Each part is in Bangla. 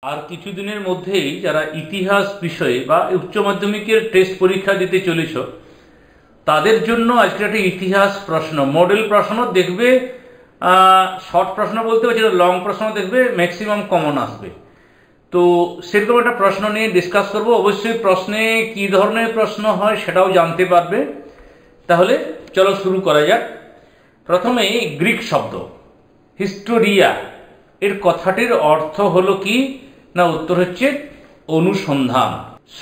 আর কিছুদিনের মধ্যেই যারা ইতিহাস বিষয়ে বা উচ্চ মাধ্যমিকের টেস্ট পরীক্ষা দিতে চলেছ তাদের জন্য আজকে একটা ইতিহাস প্রশ্ন মডেল প্রশ্ন দেখবে। শর্ট প্রশ্ন বলতে পারছি, লং প্রশ্ন দেখবে ম্যাক্সিমাম কমন আসবে। তো সেরকম একটা প্রশ্ন নিয়ে ডিসকাস করব। অবশ্যই প্রশ্নে কি ধরনের প্রশ্ন হয় সেটাও জানতে পারবে। তাহলে চলো শুরু করা যাক। প্রথমে গ্রিক শব্দ হিস্টোরিয়া এর কথাটির অর্থ হলো কি না, উত্তর হচ্ছে অনুসন্ধান।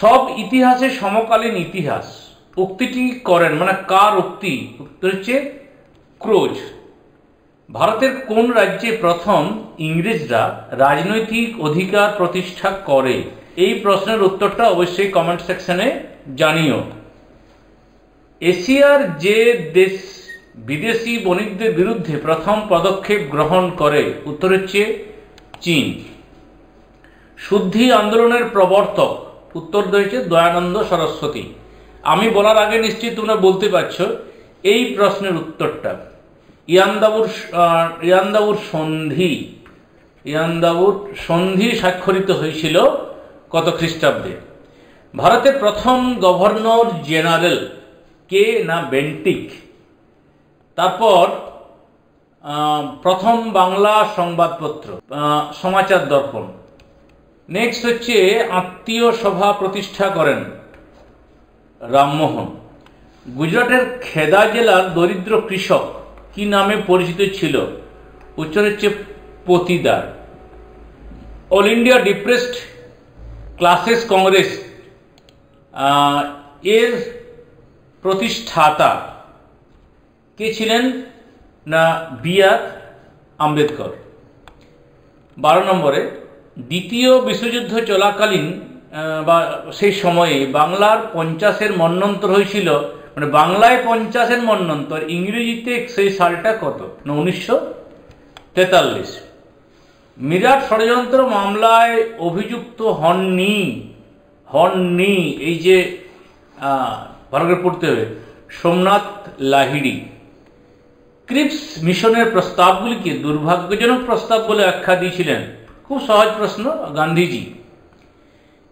সব ইতিহাসে সমকালীন ইতিহাস উক্তিটি করেন, মানে কার উক্তি? উত্তর হচ্ছে ক্রোজ। ভারতের কোন রাজ্যে প্রথম ইংরেজরা রাজনৈতিক অধিকার প্রতিষ্ঠা করে? এই প্রশ্নের উত্তরটা অবশ্যই কমেন্ট সেকশনে জানিও। এশিয়ার যে দেশ বিদেশি বণিকদের বিরুদ্ধে প্রথম পদক্ষেপ গ্রহণ করে? উত্তর হচ্ছে চীন। শুদ্ধি আন্দোলনের প্রবর্তক? উত্তর হচ্ছে দয়ানন্দ সরস্বতী। আমি বলার আগে নিশ্চয়ই তোমরা বলতে পারছো এই প্রশ্নের উত্তরটা। ইয়ান্দাবুর সন্ধি স্বাক্ষরিত হয়েছিল কত খ্রিস্টাব্দে? ভারতের প্রথম গভর্নর জেনারেল কে? না বেন্টিক। তারপর প্রথম বাংলা সংবাদপত্র সমাচার দর্পণ। নেক্সট হচ্ছে আত্মীয় সভা প্রতিষ্ঠা করেন রামমোহন। গুজরাটের খেদা জেলার দরিদ্র কৃষক কি নামে পরিচিত ছিল? উত্তর হচ্ছে Patidar. All India depressed classes Congress এর প্রতিষ্ঠাতা কে ছিলেন? না বি.আর. আম্বেদকর। 12 নম্বরে দ্বিতীয় বিশ্বযুদ্ধ চলাকালীন বা সেই সময়ে বাংলার 50-এর মন্বন্তর হয়েছিল, মানে বাংলায় 50-এর মন্বন্তর, ইংরেজিতে সেই সালটা কত? না 1943। মিরাট ষড়যন্ত্র মামলায় অভিযুক্ত হননি এই যে ভালো করে পড়তে হবে, সোমনাথ লাহিড়ী। ক্রিপস মিশনের প্রস্তাবগুলিকে দুর্ভাগ্যজনক প্রস্তাব বলে আখ্যা দিয়েছিলেন? খুব সহজ প্রশ্ন, গান্ধীজি।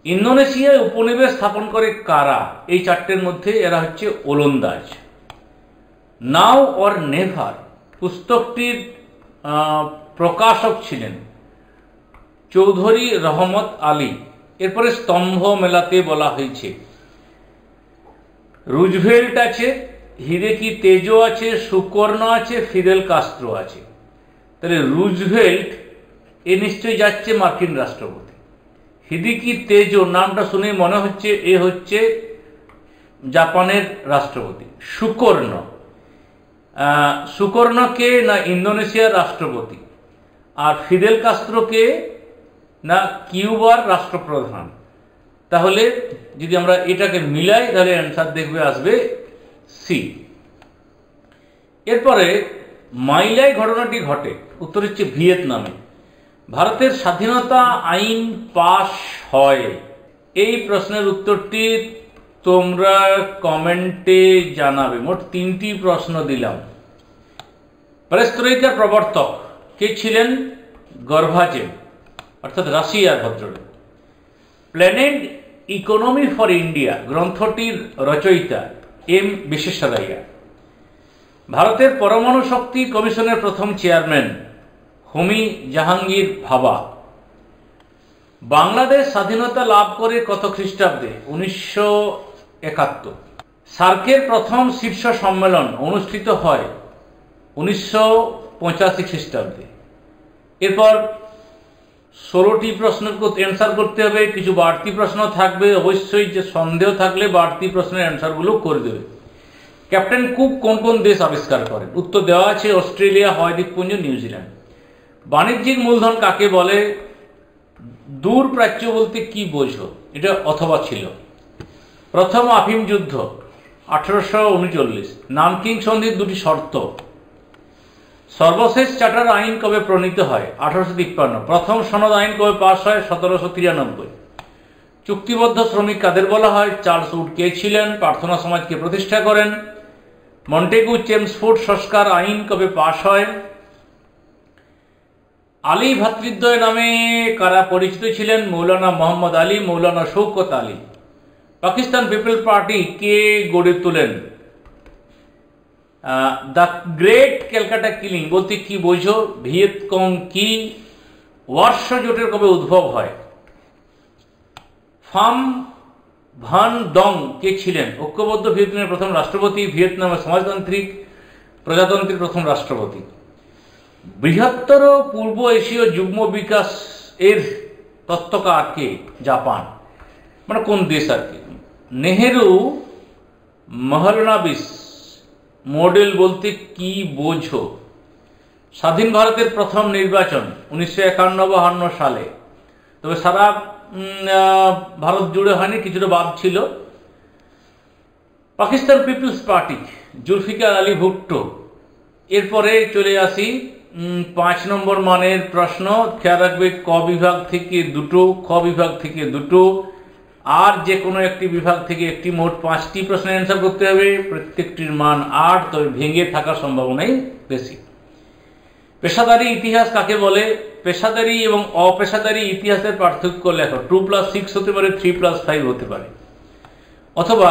ইন্দোনেশিয়ায় উপনিবেশ স্থাপন করে কারা? এই চারটের মধ্যে এরা হচ্ছে ওলন্দাজ। নাও অর নেভার পুস্তকটির প্রকাশক ছিলেন চৌধুরী রহমত আলী। এরপরে স্তম্ভ মেলাতে বলা হয়েছে। রুজভেল্ট আছে, হিদেকি তেজো আছে, সুকর্ণ আছে, ফিদেল কাস্ত্রো আছে। তাহলে রুজভেল্ট এ নিশ্চয়ই যাচ্ছে মার্কিন রাষ্ট্রপতি। হিদেকি তেজো নামটা শুনে মনে হচ্ছে এ হচ্ছে জাপানের রাষ্ট্রপতি। সুকর্ণকে না ইন্দোনেশিয়ার রাষ্ট্রপতি। আর ফিদেল কাস্ত্রোকে না কিউবার রাষ্ট্রপ্রধান। তাহলে যদি আমরা এটাকে মিলাই তাহলে অ্যান্সার দেখবে আসবে সি। এরপরে মাইলাই ঘটনাটি ঘটে? উত্তর হচ্ছে ভিয়েতনামে। ভারতের স্বাধীনতা আইন পাশ হয়? এই প্রশ্নের উত্তরটি তোমরা কমেন্টে জানাবে। মোট 3টি প্রশ্ন দিলাম। পেরেস্ত্রোইকার প্রবর্তক কে ছিলেন? গর্বাচেভ, অর্থাৎ রাশিয়ার ভদ্রলোক। প্ল্যানেড ইকোনমি ফর ইন্ডিয়া গ্রন্থটির রচয়িতা এম বিশ্বেশ্বরাইয়া। ভারতের পরমাণু শক্তি কমিশনের প্রথম চেয়ারম্যান হোমি জাহাঙ্গীর ভাবা। বাংলাদেশ স্বাধীনতা লাভ করে কত খ্রিস্টাব্দে? 1971। সার্কের প্রথম শীর্ষ সম্মেলন অনুষ্ঠিত হয় 1985 খ্রিস্টাব্দে। এরপর 16টি প্রশ্ন অ্যান্সার করতে হবে। কিছু বাড়তি প্রশ্ন থাকবে, অবশ্যই যে সন্দেহ থাকলে বাড়তি প্রশ্নের অ্যান্সারগুলো করে দেবে। ক্যাপ্টেন কুক কোন কোন দেশ আবিষ্কার করেন? উত্তর দেওয়া আছে অস্ট্রেলিয়া, হাওয়াই দ্বীপপুঞ্জ, নিউজিল্যান্ড। বাণিজ্যিক মূলধন কাকে বলে? দূর প্রাচ্য বলতে কি বোঝো? এটা অথবা ছিল। প্রথম আফিম যুদ্ধ 1839। নামকিং সন্ধির 2টি শর্ত। সর্বশেষ চার্টার আইন কবে প্রণীত হয়? 1853। প্রথম সনদ আইন কবে পাশ হয়? 1793। চুক্তিবদ্ধ শ্রমিক কাদের বলা হয়? চার্লস উড কে ছিলেন? প্রার্থনা সমাজকে প্রতিষ্ঠা করেন? মন্টেগু চেমসফোর্ড সংস্কার আইন কবে পাশ হয়? আলী ভ্রাতৃদ্বয় নামে কারা পরিচিত ছিলেন? মৌলানা মোহাম্মদ আলী, মৌলানা শৌকত আলী। পাকিস্তান পিপল পার্টি কে গড়ে তোলেন? দ্য গ্রেট ক্যালকাটা কিলিং বলতে কি বোঝো? ভিয়েতকং কি? ওয়ার্শ জোটের কবে উদ্ভব হয়? ফাম ভান ডং কে ছিলেন? ঐক্যবদ্ধ ভিয়েতনামের প্রথম রাষ্ট্রপতি, ভিয়েতনামের সমাজতান্ত্রিক প্রজাতন্ত্রের প্রথম রাষ্ট্রপতি। বৃহত্তর পূর্ব এশীয় যুগ্ম বিকাশ এর তত্ত্বকার কে? জাপান। মানে কোন দেশ আর কি? নেহেরু মহলানবিশ মডেল বলতে কি বোঝো? স্বাধীন ভারতের প্রথম নির্বাচন 1951-52 সালে, তবে সারা ভারত জুড়ে হয়নি, কিছুটা বাদ ছিল। Pakistan Peoples Party, Zulfikar Ali Bhutto. এরপরে চলে আসি 5 নম্বর মানের প্রশ্ন। খেয়াল রাখবে ক বিভাগ থেকে দুটো, খ বিভাগ থেকে দুটো, আর যে কোনো একটি বিভাগ থেকে একটি, মোট 5টি প্রশ্নের অ্যান্সার করতে হবে। প্রত্যেকটির মান 8, তবে ভেঙে থাকার সম্ভাবনাই বেশি। পেশাদারি ইতিহাস কাকে বলে? পেশাদারি এবং অপেশাদারি ইতিহাসের পার্থক্য লেখো। 2+6 হতে পারে, 3+5 হতে পারে। অথবা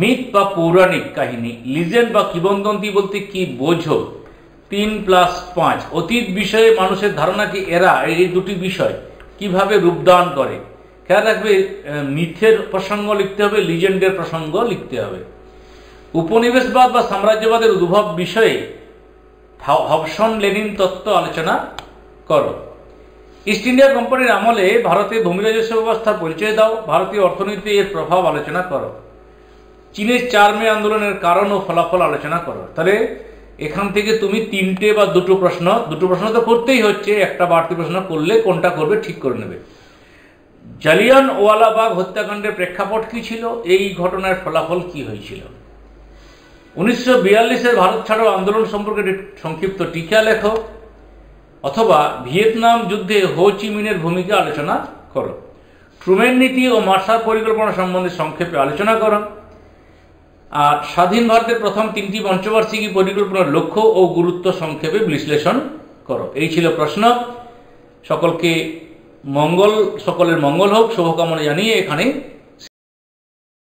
মিথ বা পৌরাণিক কাহিনী, লিজেন্ড বা কিংবদন্তি বলতে কি বোঝো? 3+5। অতীত বিষয়ে মানুষের ধারণা কি এরা, এই দুটি বিষয় কিভাবে রূপদান করে? খেয়াল রাখবে মিথের প্রসঙ্গ লিখতে হবে, লিজেন্ডের প্রসঙ্গ লিখতে হবে। উপনিবেশবাদ বা সাম্রাজ্যবাদের উদ্ভব বিষয়ে হবসন লেনিন তত্ত্ব আলোচনা করো। ইস্ট ইন্ডিয়া কোম্পানির আমলে ভারতে ভূমি রাজস্ব ব্যবস্থার পরিচয় দাও। ভারতীয় অর্থনীতিতে এর প্রভাব আলোচনা করো। চীনের 4 মে আন্দোলনের কারণ ও ফলাফল আলোচনা করো। তাহলে এখান থেকে তুমি 3টে বা দুটো প্রশ্ন তো করতেই হচ্ছে, একটা বাড়তি প্রশ্ন করলে কোনটা করবে ঠিক করে নেবে। জালিয়ানওয়ালাবাগ হত্যাকাণ্ডের প্রেক্ষাপট কি ছিল? এই ঘটনার ফলাফল কি হয়েছিল? 1942-এর ভারত ছাড়ো আন্দোলন সম্পর্কে সংক্ষিপ্ত টিকা লেখো। অথবা ভিয়েতনাম যুদ্ধে হো চি মিনের ভূমিকা আলোচনা করো। ট্রুম্যান নীতি ও মার্শাল পরিকল্পনা সম্বন্ধে সংক্ষেপে আলোচনা করো। আর স্বাধীন ভারতের প্রথম 3টি পঞ্চবার্ষিকী পরিকল্পনার লক্ষ্য ও গুরুত্ব সংক্ষেপে বিশ্লেষণ করো। এই ছিল প্রশ্ন। সকলের মঙ্গল হোক, শুভকামনা জানিয়ে এখানে